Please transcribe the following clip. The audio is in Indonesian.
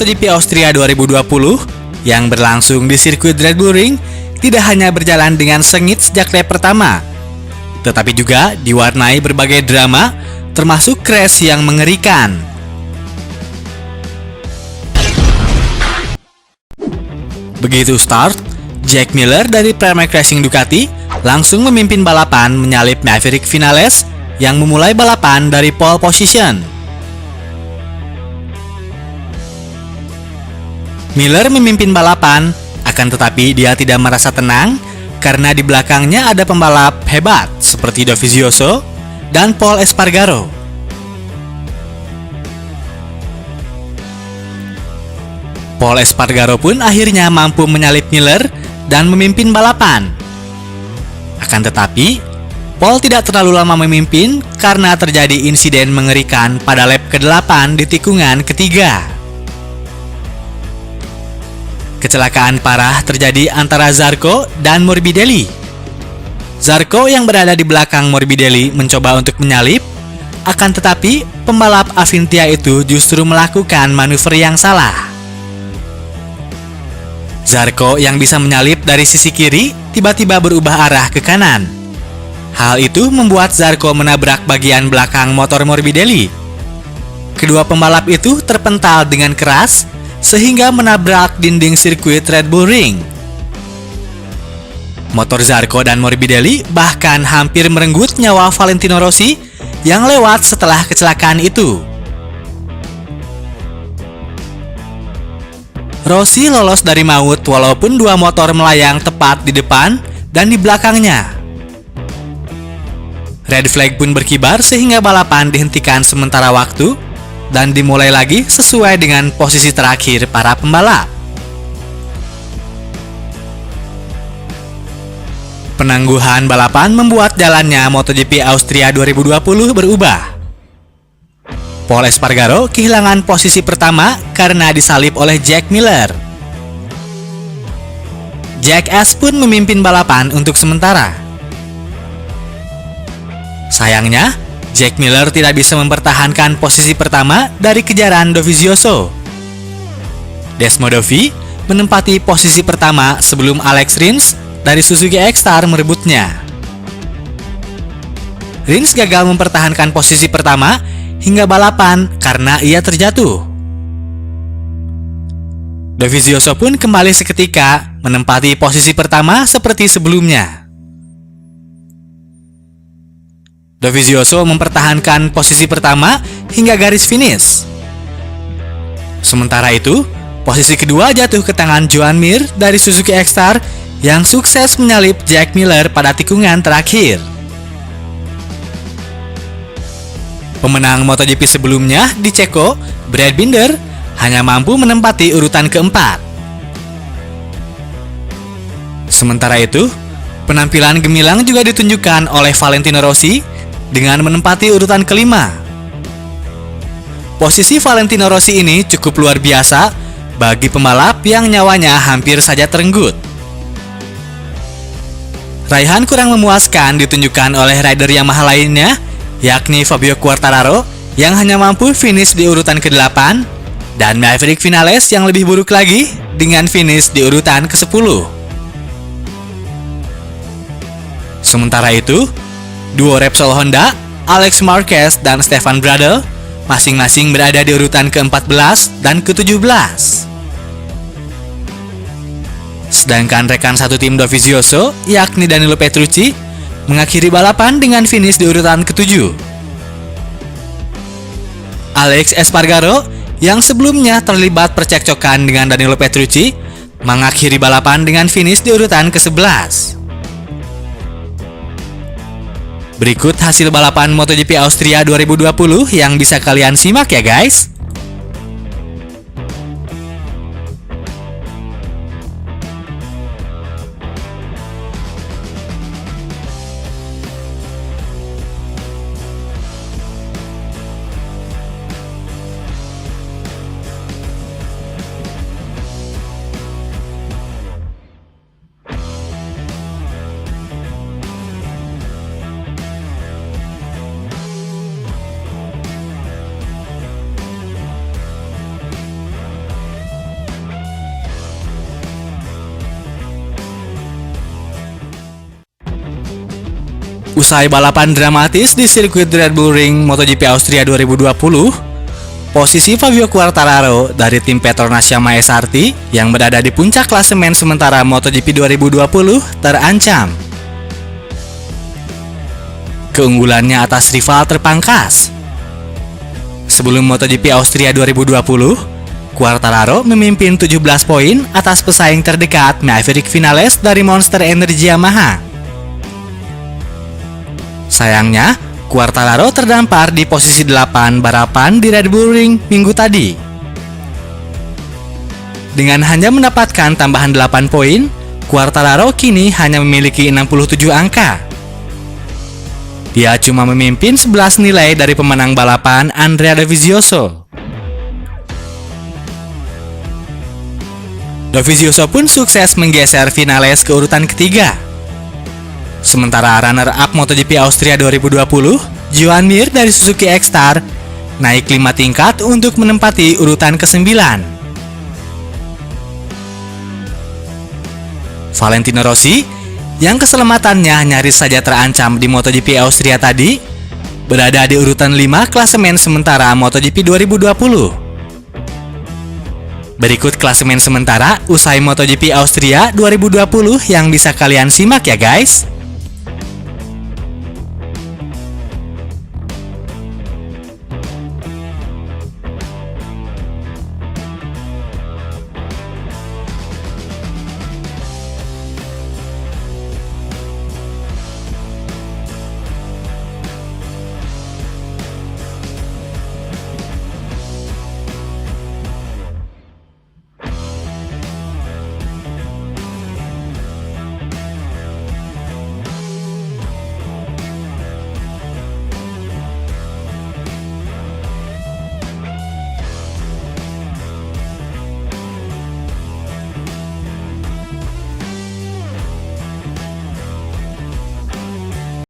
MotoGP Austria 2020 yang berlangsung di sirkuit Red Bull Ring tidak hanya berjalan dengan sengit sejak lap pertama, tetapi juga diwarnai berbagai drama, termasuk crash yang mengerikan. Begitu start, Jack Miller dari Pramac Racing Ducati langsung memimpin balapan menyalip Maverick Vinales yang memulai balapan dari pole position. Miller memimpin balapan, akan tetapi dia tidak merasa tenang karena di belakangnya ada pembalap hebat seperti Dovizioso dan Pol Espargaro. Pol Espargaro pun akhirnya mampu menyalip Miller dan memimpin balapan. Akan tetapi, Pol tidak terlalu lama memimpin karena terjadi insiden mengerikan pada lap ke-8 di tikungan ketiga. Kecelakaan parah terjadi antara Zarco dan Morbidelli. Zarco yang berada di belakang Morbidelli mencoba untuk menyalip, akan tetapi pembalap Avintia itu justru melakukan manuver yang salah. Zarco yang bisa menyalip dari sisi kiri tiba-tiba berubah arah ke kanan. Hal itu membuat Zarco menabrak bagian belakang motor Morbidelli. Kedua pembalap itu terpental dengan keras sehingga menabrak dinding sirkuit Red Bull Ring. Motor Zarco dan Morbidelli bahkan hampir merenggut nyawa Valentino Rossi yang lewat setelah kecelakaan itu. Rossi lolos dari maut walaupun dua motor melayang tepat di depan dan di belakangnya. Red flag pun berkibar sehingga balapan dihentikan sementara waktu dan dimulai lagi sesuai dengan posisi terakhir para pembalap. Penangguhan balapan membuat jalannya MotoGP Austria 2020 berubah. Pol Espargaro kehilangan posisi pertama karena disalip oleh Jack Miller. Jack S pun memimpin balapan untuk sementara. Sayangnya, Jack Miller tidak bisa mempertahankan posisi pertama dari kejaran Dovizioso. Desmodovi menempati posisi pertama sebelum Alex Rins dari Suzuki X-Star merebutnya. Rins gagal mempertahankan posisi pertama hingga balapan karena ia terjatuh. Dovizioso pun kembali seketika menempati posisi pertama seperti sebelumnya. Dovizioso mempertahankan posisi pertama hingga garis finish. Sementara itu, posisi kedua jatuh ke tangan Joan Mir dari Suzuki X-Star yang sukses menyalip Jack Miller pada tikungan terakhir. Pemenang MotoGP sebelumnya di Ceko, Brad Binder, hanya mampu menempati urutan keempat. Sementara itu, penampilan gemilang juga ditunjukkan oleh Valentino Rossi dengan menempati urutan kelima. Posisi Valentino Rossi ini cukup luar biasa bagi pembalap yang nyawanya hampir saja terenggut. Raihan kurang memuaskan ditunjukkan oleh rider Yamaha lainnya, yakni Fabio Quartararo yang hanya mampu finish di urutan ke-8 dan Maverick Vinales yang lebih buruk lagi dengan finish di urutan ke-10. Sementara itu, duo Repsol Honda, Alex Marquez dan Stefan Bradl masing-masing berada di urutan ke-14 dan ke-17. Sedangkan rekan satu tim Dovizioso, yakni Danilo Petrucci, mengakhiri balapan dengan finish di urutan ke-7. Alex Espargaro yang sebelumnya terlibat percekcokan dengan Danilo Petrucci mengakhiri balapan dengan finish di urutan ke-11. Berikut hasil balapan MotoGP Austria 2020 yang bisa kalian simak ya guys. Usai balapan dramatis di sirkuit Red Bull Ring MotoGP Austria 2020, posisi Fabio Quartararo dari tim Petronas Yamaha SRT yang berada di puncak klasemen sementara MotoGP 2020 terancam. Keunggulannya atas rival terpangkas. Sebelum MotoGP Austria 2020, Quartararo memimpin 17 poin atas pesaing terdekat Maverick Vinales dari Monster Energy Yamaha. Sayangnya, Quartararo terdampar di posisi 8 balapan di Red Bull Ring minggu tadi. Dengan hanya mendapatkan tambahan 8 poin, Quartararo kini hanya memiliki 67 angka. Dia cuma memimpin 11 nilai dari pemenang balapan Andrea Dovizioso. Dovizioso pun sukses menggeser Vinales ke urutan ketiga. Sementara runner-up MotoGP Austria 2020, Joan Mir dari Suzuki X-Star, naik 5 tingkat untuk menempati urutan ke-9. Valentino Rossi, yang keselamatannya nyaris saja terancam di MotoGP Austria tadi, berada di urutan 5 klasemen sementara MotoGP 2020. Berikut klasemen sementara usai MotoGP Austria 2020 yang bisa kalian simak ya guys.